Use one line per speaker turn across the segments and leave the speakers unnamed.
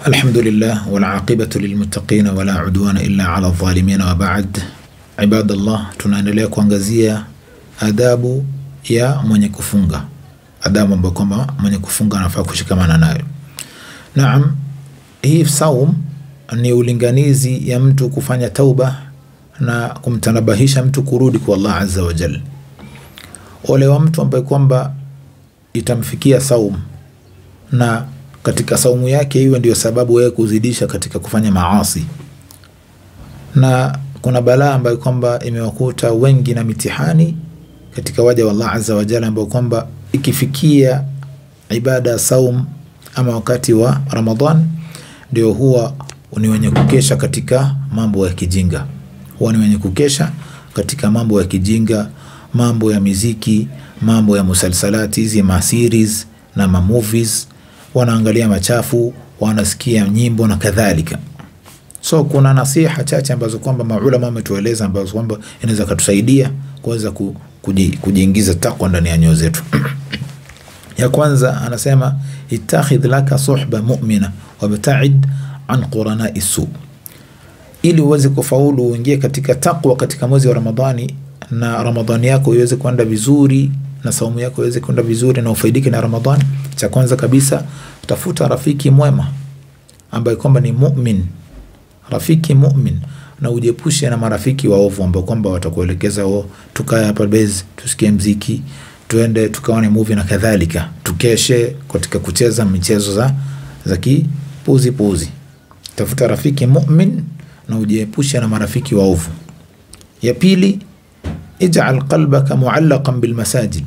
الحمد لله والعاقبة للمتقين ولا عدوان إلا على الظالمين وبعد. عباد الله, tunaendelea kuangazia adabu ya mwenye kufunga, adabu ambayo kwamba mwenye kufunga anafaa kushikamana nayo. Naam, hii saum ni ulinganizi ya mtu kufanya tauba na kumtanabahisha mtu kurudi kwa Allah azza wa jalla. Ole wa mtu ambaye kwamba itamfikia saum na katika saumu yake iwe ndio sababu yeye kuzidisha katika kufanya maasi. Na kuna balaa ambayo kwamba imewakuta wengi na mitihani katika waja wa Allah azza wa jalla, ambao kwamba ikifikia ibada ya saum ama wakati wa Ramadhan ndio huwa ni wenye kukesha katika mambo ya kijinga. Huwa ni wenye kukesha katika mambo ya kijinga, mambo ya muziki, mambo ya musalsalati, hizi series na movies, wanaangalia machafu, wanasikia nyimbo na kadhalika. So kuna nasiha chache ambazo kwamba maulama wametueleza ambazo kwamba inaweza kutusaidia kuweza kujiingiza takwa ndani ya nyoyo zetu. Ya kwanza anasema ittakhidh laka suhba mu'mina wabta'id an qurana'i su. Ili uweze kufaulu uingie katika takwa katika mwezi wa Ramadhani na Ramadhani yako iweze kwenda vizuri na saumu yako iweze kwenda vizuri na ufaidike na Ramadhani, cha kwanza kabisa tafuta rafiki mwema ambaye kwamba ni mu'min, rafiki mu'min, na ujiepushe na marafiki waovu ambao kwamba watakuelekeza tukae hapa base tusikie muziki, tuende tukaone movie na kadhalika, tukeshe katika kucheza michezo za kipuzi. Tafuta rafiki mu'min na ujiepushe na marafiki waovu. Ya pili, ij'al qalbaka mu'allaqan bil masajid.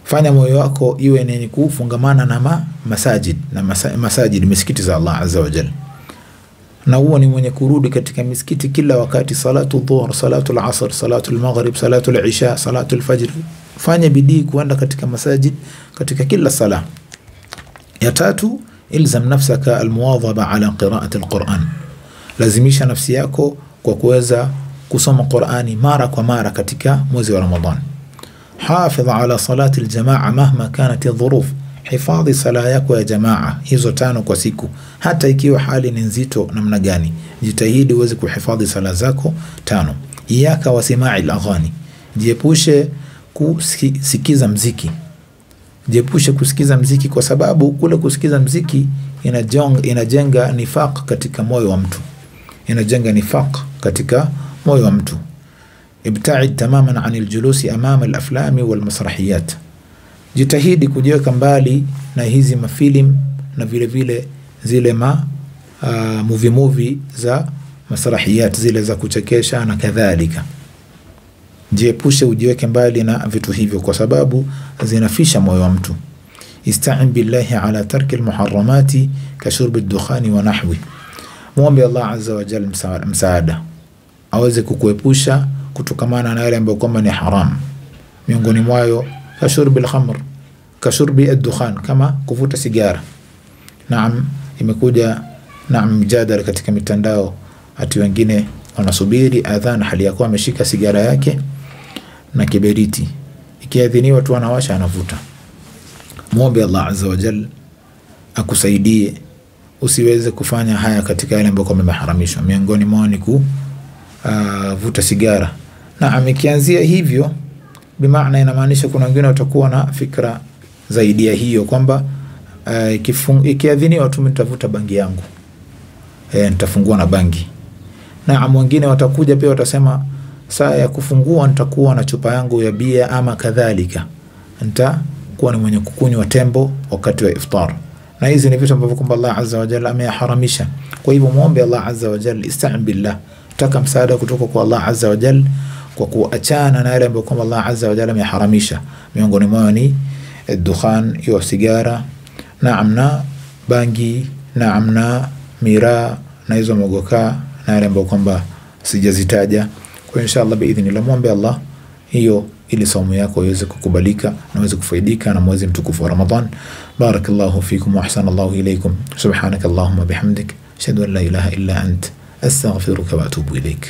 Fanya moyo wako iwe ni kufungamana na masajid, na masajid misikiti za Allah azza wa jalla. Na huo ni mwenye kurudi katika misikiti kila wakati, salatu dhuhr, salatu al-asr, salatu al-maghrib, salatu al-isha, salatu al-fajr. Fanya bidii kuenda katika masajid katika kila sala. Ya tatu, ilzam nafsaka al-muwadhaba ala qira'ati al-Qur'an. Lazimisha nafsi yako kwa kuweza kusoma Qur'ani mara kwa mara katika mwezi wa Ramadhan. Hafidh ala salati al-jamaa mahma kanat adh-dhuruf. Hifadhi sala yako ya jamaa hizo 5 kwa siku, hata ikiwa hali ni nzito namna gani. Jitahidi uweze kuhifadhi sala zako 5. Iyaka wasima'i al-aghani. Jiepushe kusikiza mziki. Jiepushe kusikiza mziki, kwa sababu kule kusikiza mziki inajenga nifaq katika moyo wa mtu. Inajenga nifaq katika moyo wa mtu. Ibta'id tamaman 'anil julusi amama al-aflami wal masrahiyat. Jitahidi kujiweka mbali na hizi mafilim na vile vile zile movie za masrahiyat, zile za kuchekesha na kadhalika. Jiepushe, ujiweke mbali na vitu hivyo kwa sababu zinafisha moyo wa mtu. Ista'in billahi ala tarki al-muharramati ka shurbi ad-dukhani wa nahwi. Muombe Allah azza wa jalla msaada aweze kukuepusha kutokamana na yale ambayo kwamba ni haram. Miongoni mwayo kashurbi al-khamr, kashurbi ad-dukhan, kama kuvuta sigara. Naam, imekuja mjadala katika mitandao ati wengine wanasubiri adhan hali yako ameshika sigara yake na kiberiti, ikiadhiniwa tu anawasha anavuta. Muombe Allah azza wa jalla akusaidie usiweze kufanya haya katika yale ambayo yameharamishwa. Miongoni mwao ni kuvuta sigara. Na ikianzia hivyo bimaana inamaanisha kuna wengine watakuwa na fikra zaidi ya hiyo kwamba ikiadhiniwa tu nitavuta bangi yangu, nitafungua na bangi. Na wengine watakuja pia watasema saa ya kufungua nitakuwa na chupa yangu ya bia ama kadhalika, nitakuwa ni mwenye kukunywa tembo wakati wa iftar. Na hizi ni vitu ambavyo kwamba Allah azza wa jalla ameharamisha. Kwa hivyo muombe Allah azza wa jalla, ista'in billah, taka msaada kutoka kwa Allah azza wa jalla kwa kuachana na yale ambayo kwamba Allah azza wa jalla ameharamisha. Miongoni mwao ni dukhan, hiyo sigara, na bangi, na miraa, na hizo mogoka na yale ambayo kwamba sijazitaja. Kwa inshallah biidhnillah muombe Allah hiyo ili saumu yako iweze kukubalika na uweze kufaidika na mwezi mtukufu wa Ramadhan. Barakallahu fikum wa ahsanallahu ilaykum. Subhanakallahumma bihamdik, ashhadu an la ilaha illa ant, astaghfiruka wa atubu ilayk.